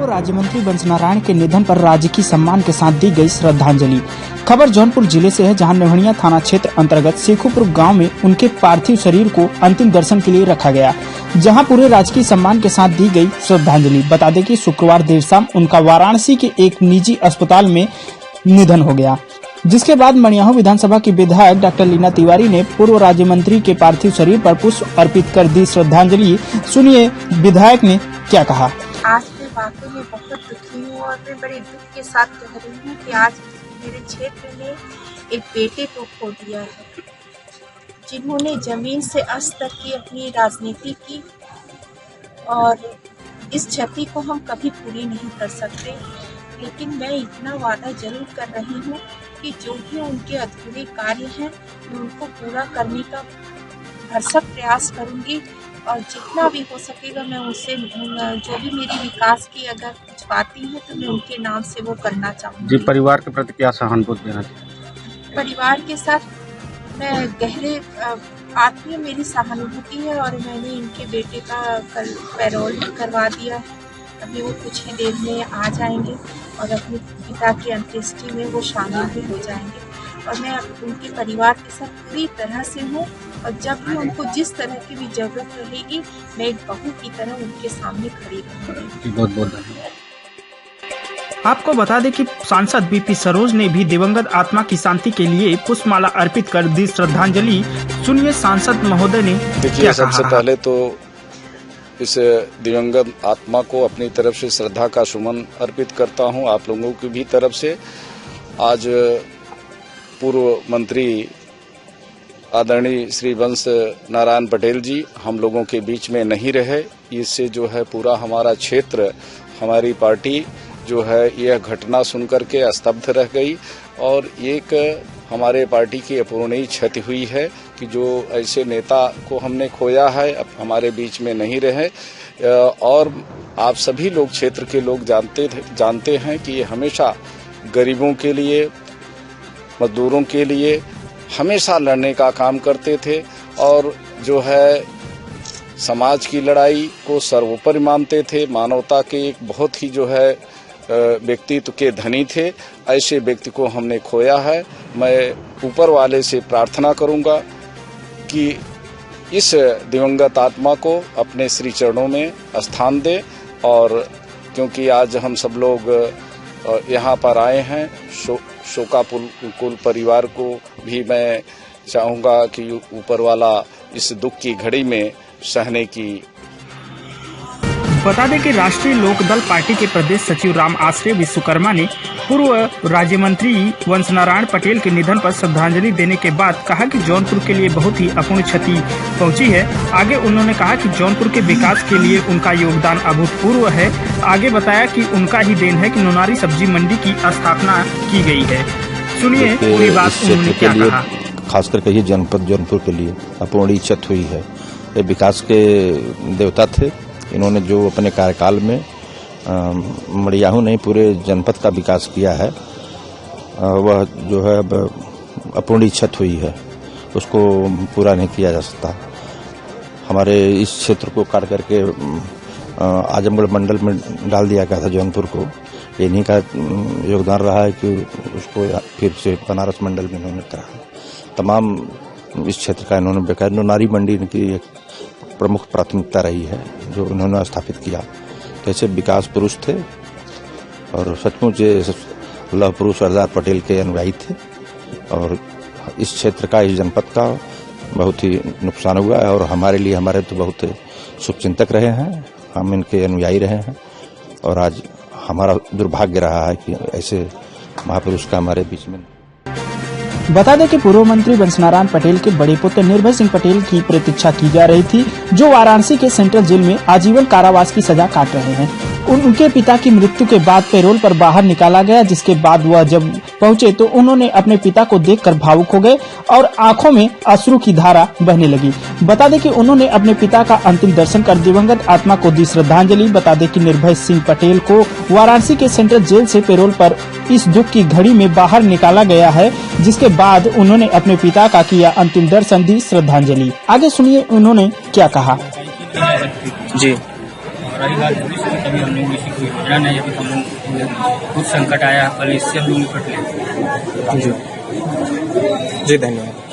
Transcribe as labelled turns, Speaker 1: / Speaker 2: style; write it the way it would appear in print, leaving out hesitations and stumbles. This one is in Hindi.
Speaker 1: पूर्व राज्य मंत्री वंश नारायण के निधन पर राजकीय सम्मान के साथ दी गई श्रद्धांजलि। खबर जौनपुर जिले से है, जहां नेवढ़िया थाना क्षेत्र अंतर्गत शेखुपुर गांव में उनके पार्थिव शरीर को अंतिम दर्शन के लिए रखा गया, जहां पूरे राजकीय सम्मान के साथ दी गई श्रद्धांजलि। बता दें कि शुक्रवार देर शाम उनका वाराणसी के एक निजी अस्पताल में निधन हो गया, जिसके बाद मड़ियाहू विधानसभा की विधायक डॉक्टर लीना तिवारी ने पूर्व राज्य मंत्री के पार्थिव शरीर पर पुष्प अर्पित कर दी श्रद्धांजलि। सुनिए विधायक ने क्या कहा।
Speaker 2: आज मैं वाकई में बहुत दुखी हूँ और मैं बड़े दुख के साथ कह रही हूँ कि आज मेरे क्षेत्र ने एक बेटे को खो दिया है, जिन्होंने जमीन से अस्त तक की अपनी राजनीति की, और इस क्षति को हम कभी पूरी नहीं कर सकते। लेकिन मैं इतना वादा जरूर कर रही हूँ कि जो भी उनके अधूरे कार्य हैं मैं उनको पूरा करने का भरसक प्रयास करूँगी, और जितना भी हो सकेगा मैं उससे जो भी मेरी विकास की अगर कुछ बातें हैं तो मैं उनके नाम से वो करना चाहूँगी।
Speaker 3: जी, परिवार के प्रति क्या सहानुभूति देना चाहिए?
Speaker 2: परिवार के साथ मैं गहरे आत्मीय मेरी सहानुभूति है, और मैंने इनके बेटे का कल पैरोल करवा दिया है। अभी वो कुछ ही देर में आ जाएंगे और अपने पिता की अंत्येष्टि में वो शामिल भी हो जाएंगे, और मैं उनके परिवार के साथ पूरी तरह से हूँ, और जब भी उनको जिस तरह की भी जरूरत रहेगी मैं एक बहू की तरह उनके सामने खड़ी रहूँगी।
Speaker 3: बहुत बहुत धन्यवाद।
Speaker 1: आपको बता दें कि सांसद बीपी सरोज ने भी दिवंगत आत्मा की शांति के लिए पुष्पमाला अर्पित कर दी श्रद्धांजलि। सुनिए सांसद महोदय ने क्या कहा।
Speaker 4: सबसे पहले तो इस दिवंगत आत्मा को अपनी तरफ से श्रद्धा का सुमन अर्पित करता हूं। आप लोगों की भी तरफ से आज पूर्व मंत्री आदरणीय श्री वंश नारायण पटेल जी हम लोगों के बीच में नहीं रहे, इससे जो है पूरा हमारा क्षेत्र, हमारी पार्टी जो है यह घटना सुनकर के स्तब्ध रह गई, और एक हमारे पार्टी की अपूरणीय क्षति हुई है कि जो ऐसे नेता को हमने खोया है, अब हमारे बीच में नहीं रहे। और आप सभी लोग, क्षेत्र के लोग जानते हैं कि ये हमेशा गरीबों के लिए, मजदूरों के लिए हमेशा लड़ने का काम करते थे, और जो है समाज की लड़ाई को सर्वोपरि मानते थे। मानवता के एक बहुत ही जो है व्यक्तित्व के धनी थे। ऐसे व्यक्ति को हमने खोया है। मैं ऊपर वाले से प्रार्थना करूंगा कि इस दिवंगत आत्मा को अपने श्री चरणों में स्थान दे, और क्योंकि आज हम सब लोग यहाँ पर आए हैं, शोकाकुल परिवार को भी मैं चाहूँगा कि ऊपर वाला इस दुख की घड़ी में सहने की।
Speaker 1: बता दें कि राष्ट्रीय लोकदल पार्टी के प्रदेश सचिव राम आश्रय विश्वकर्मा ने पूर्व राज्य मंत्री वंश नारायण पटेल के निधन पर श्रद्धांजलि देने के बाद कहा कि जौनपुर के लिए बहुत ही अपूर्ण क्षति पहुंची है। आगे उन्होंने कहा कि जौनपुर के विकास के लिए उनका योगदान अभूतपूर्व है। आगे बताया कि उनका ही देन है कि नोनारी सब्जी मंडी की स्थापना की गई है। सुनिए पूरी बात उन्होंने क्या कहा।
Speaker 5: खास करके ये जनपद जौनपुर के लिए अपूर्णीय क्षति हुई है। ये विकास के देवता थे। इन्होंने जो अपने कार्यकाल में मड़ियाहू नहीं पूरे जनपद का विकास किया है, वह जो है अब अपूर्णीय क्षति हुई है, उसको पूरा नहीं किया जा सकता। हमारे इस क्षेत्र को काट करके आजमगढ़ मंडल में डाल दिया गया था जौनपुर को। ये इन्हीं का योगदान रहा है कि उसको फिर से बनारस मंडल में इन्होंने करा। तमाम इस क्षेत्र का इन्होंने बेकार नोनारी मंडी की एक प्रमुख प्राथमिकता रही है जो उन्होंने स्थापित किया। कैसे विकास पुरुष थे और सचमुच लौह पुरुष सरदार पटेल के अनुयायी थे, और इस क्षेत्र का, इस जनपद का बहुत ही नुकसान हुआ है। और हमारे लिए, हमारे तो बहुत शुभचिंतक रहे हैं, हम इनके अनुयायी रहे हैं, और आज हमारा दुर्भाग्य रहा है कि ऐसे महापुरुष का हमारे बीच में।
Speaker 1: बता दें कि पूर्व मंत्री वंश नारायण पटेल के बड़े पुत्र निर्भय सिंह पटेल की प्रतीक्षा की जा रही थी, जो वाराणसी के सेंट्रल जेल में आजीवन कारावास की सजा काट रहे हैं। उनके पिता की मृत्यु के बाद पैरोल पर बाहर निकाला गया, जिसके बाद वह जब पहुंचे तो उन्होंने अपने पिता को देखकर भावुक हो गए और आंखों में अश्रु की धारा बहने लगी। बता दें कि उन्होंने अपने पिता का अंतिम दर्शन कर दिवंगत आत्मा को दी श्रद्धांजलि। बता दें कि निर्भय सिंह पटेल को वाराणसी के सेंट्रल जेल से पैरोल पर इस दुख की घड़ी में बाहर निकाला गया है, जिसके बाद उन्होंने अपने पिता का किया अंतिम दर्शन, दी श्रद्धांजलि। आगे सुनिए उन्होंने क्या कहा।
Speaker 6: जी, और रही बात भविष्य में, कभी हम लोग किसी कोई योजना नहीं, अभी हम लोग कुछ संकट आया, कल इससे हम लोग निपट लेंगे।
Speaker 7: जी धन्यवाद।